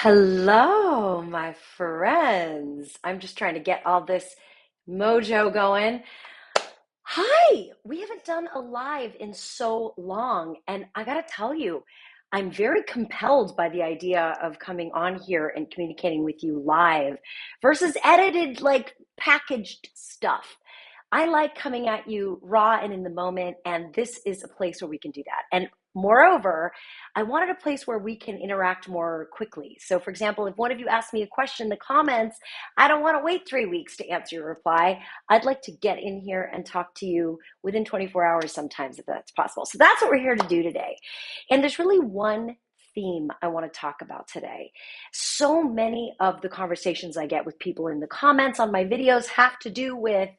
Hello, my friends. I'm just trying to get all this mojo going. Hi, we haven't done a live in so long, and I gotta tell you, I'm very compelled by the idea of coming on here and communicating with you live versus edited, like packaged stuff. I like coming at you raw and in the moment, and this is a place where we can do that. And moreover, I wanted a place where we can interact more quickly. So, for example, if one of you asks me a question in the comments, I don't want to wait 3 weeks to answer your reply. I'd like to get in here and talk to you within 24 hours sometimes, if that's possible. So, that's what we're here to do today. And there's really one theme I want to talk about today. So many of the conversations I get with people in the comments on my videos have to do with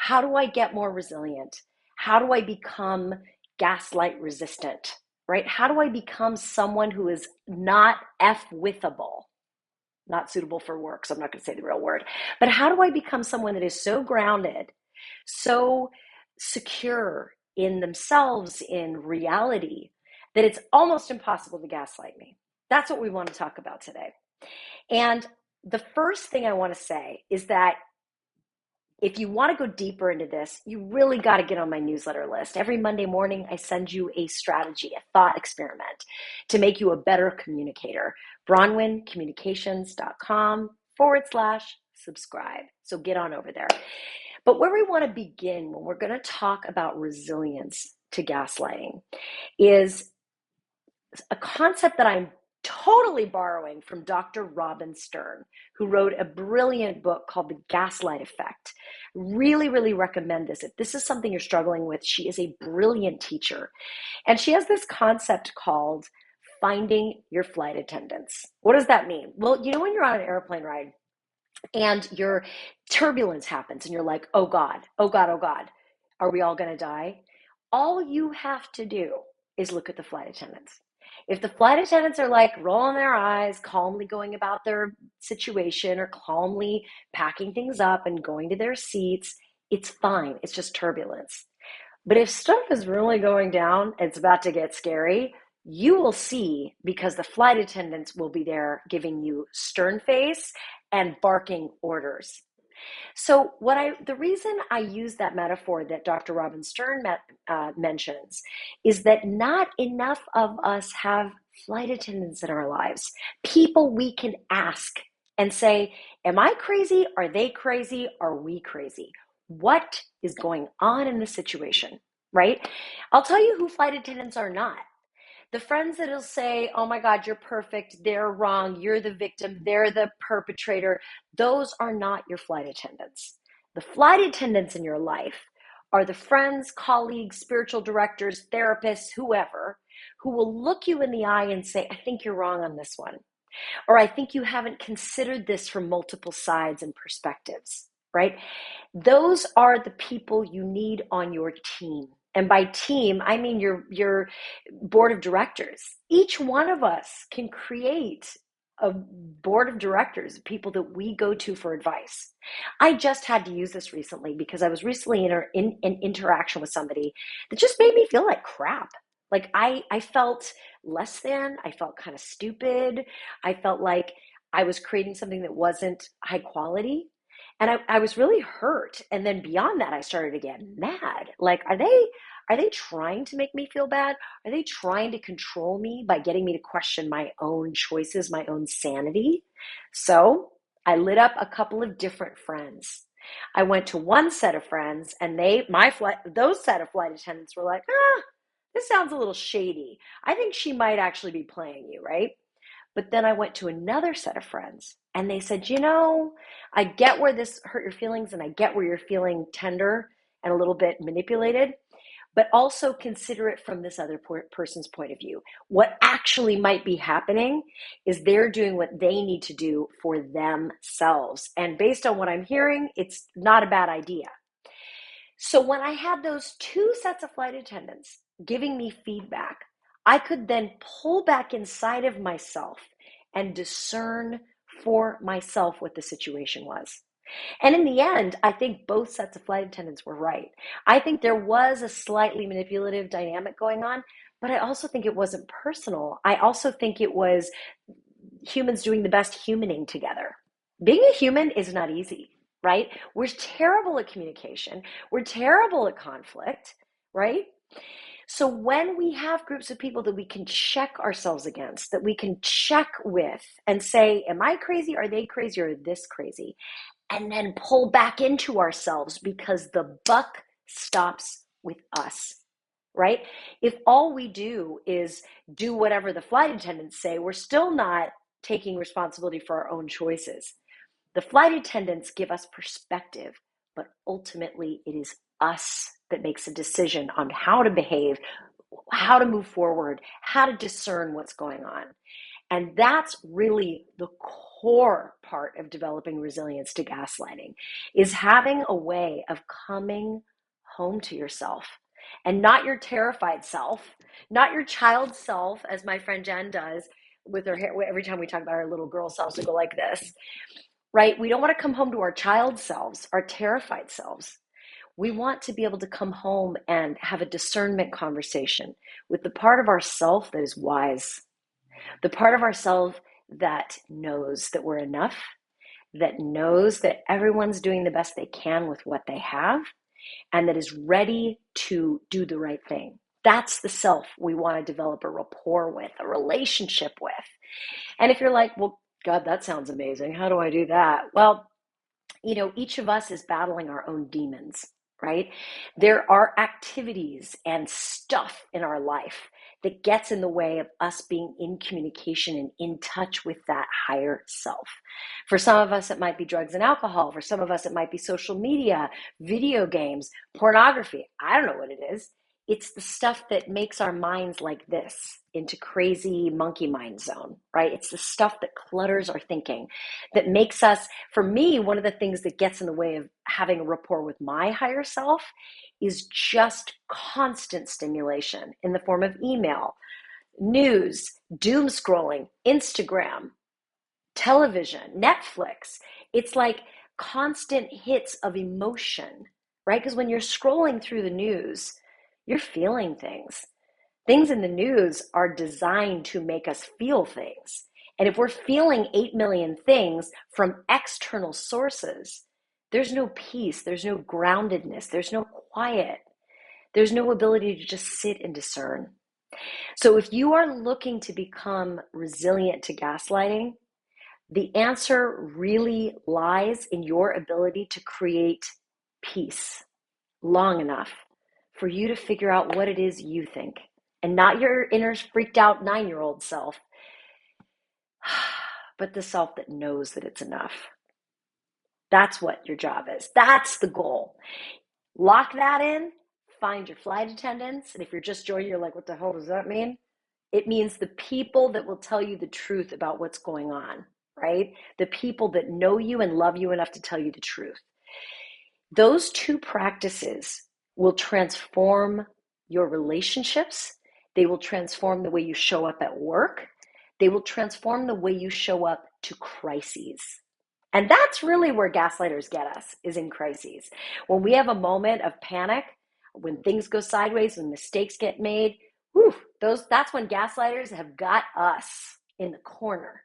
how do I get more resilient? How do I become gaslight resistant, right? How do I become someone who is not F-withable? Not suitable for work, so I'm not going to say the real word. But how do I become someone that is so grounded, so secure in themselves, in reality, that it's almost impossible to gaslight me? That's what we want to talk about today. And the first thing I want to say is that if you want to go deeper into this, you really got to get on my newsletter list. Every Monday morning, I send you a strategy, a thought experiment to make you a better communicator. bronwyncommunications.com/subscribe. So get on over there. But where we want to begin when we're going to talk about resilience to gaslighting is a concept that I'm totally borrowing from Dr. Robin Stern, who wrote a brilliant book called The Gaslight Effect. Really, really recommend this. If this is something you're struggling with, she is a brilliant teacher. And she has this concept called finding your flight attendants. What does that mean? Well, you know, when you're on an airplane ride and your turbulence happens and you're like, oh God, oh God, oh God, are we all going to die? All you have to do is look at the flight attendants. If the flight attendants are like rolling their eyes, calmly going about their situation or calmly packing things up and going to their seats, it's fine. It's just turbulence. But if stuff is really going down, it's about to get scary, you will see because the flight attendants will be there giving you stern face and barking orders. So the reason I use that metaphor that Dr. Robin Stern mentions is that not enough of us have flight attendants in our lives, people we can ask and say, am I crazy? Are they crazy? Are we crazy? What is going on in the situation, right? I'll tell you who flight attendants are not. The friends that'll say, oh my God, you're perfect, they're wrong, you're the victim, they're the perpetrator, those are not your flight attendants. The flight attendants in your life are the friends, colleagues, spiritual directors, therapists, whoever, who will look you in the eye and say, I think you're wrong on this one. Or I think you haven't considered this from multiple sides and perspectives, right? Those are the people you need on your team. And by team, I mean your board of directors. Each one of us can create a board of directors, people that we go to for advice. I just had to use this recently because I was recently in an interaction with somebody that just made me feel like crap. Like I felt less than, I felt kind of stupid. I felt like I was creating something that wasn't high quality. And I was really hurt. And then beyond that, I started to get mad. Like, are they trying to make me feel bad? Are they trying to control me by getting me to question my own choices, my own sanity? So I lit up a couple of different friends. I went to one set of friends, and those set of flight attendants were like, this sounds a little shady. I think she might actually be playing you, right? But then I went to another set of friends and they said, I get where this hurt your feelings and I get where you're feeling tender and a little bit manipulated, but also consider it from this other person's point of view. What actually might be happening is they're doing what they need to do for themselves. And based on what I'm hearing, it's not a bad idea. So when I had those two sets of flight attendants giving me feedback, I could then pull back inside of myself and discern for myself what the situation was. And in the end, I think both sets of flight attendants were right. I think there was a slightly manipulative dynamic going on, but I also think it wasn't personal. I also think it was humans doing the best humaning together. Being a human is not easy, right? We're terrible at communication. We're terrible at conflict, right? So when we have groups of people that we can check ourselves against, that we can check with and say, am I crazy? Are they crazy? Or this crazy? And then pull back into ourselves because the buck stops with us, right? If all we do is do whatever the flight attendants say, we're still not taking responsibility for our own choices. The flight attendants give us perspective, but ultimately it is us that makes a decision on how to behave, how to move forward, how to discern what's going on. And that's really the core part of developing resilience to gaslighting, is having a way of coming home to yourself and not your terrified self, not your child self, as my friend Jen does with her hair. Every time we talk about our little girl selves, we go like this, right? We don't want to come home to our child selves, our terrified selves. We want to be able to come home and have a discernment conversation with the part of ourself that is wise, the part of ourselves that knows that we're enough, that knows that everyone's doing the best they can with what they have, and that is ready to do the right thing. That's the self we want to develop a rapport with, a relationship with. And if you're like, well, God, that sounds amazing. How do I do that? Well, each of us is battling our own demons, right? There are activities and stuff in our life that gets in the way of us being in communication and in touch with that higher self. For some of us, it might be drugs and alcohol. For some of us, it might be social media, video games, pornography. I don't know what it is. It's the stuff that makes our minds like this into crazy monkey mind zone, right? It's the stuff that clutters our thinking, that makes us, for me, one of the things that gets in the way of having a rapport with my higher self is just constant stimulation in the form of email, news, doom scrolling, Instagram, television, Netflix. It's like constant hits of emotion, right? Because when you're scrolling through the news, you're feeling things. Things in the news are designed to make us feel things. And if we're feeling 8 million things from external sources, there's no peace, there's no groundedness, there's no quiet, there's no ability to just sit and discern. So if you are looking to become resilient to gaslighting, the answer really lies in your ability to create peace long enough for you to figure out what it is you think, and not your inner freaked out 9-year-old self, but the self that knows that it's enough. That's what your job is. That's the goal. Lock that in, find your flight attendants. And if you're just joining, you're like, what the hell does that mean? It means the people that will tell you the truth about what's going on, right? The people that know you and love you enough to tell you the truth. Those two practices will transform your relationships. They will transform the way you show up at work. They will transform the way you show up to crises. And that's really where gaslighters get us, is in crises. When we have a moment of panic, when things go sideways, when mistakes get made, that's when gaslighters have got us in the corner.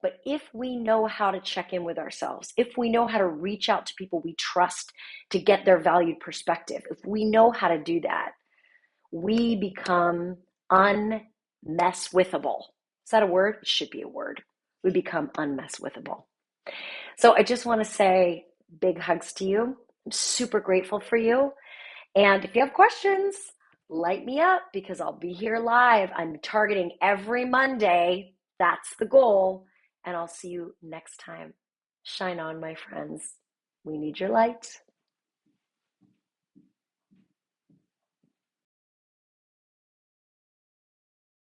But if we know how to check in with ourselves, if we know how to reach out to people we trust to get their valued perspective, if we know how to do that, we become unmesswithable. Is that a word? It should be a word. We become unmesswithable. So I just want to say big hugs to you. I'm super grateful for you. And if you have questions, light me up because I'll be here live. I'm targeting every Monday. That's the goal. And I'll see you next time. Shine on, my friends. We need your light.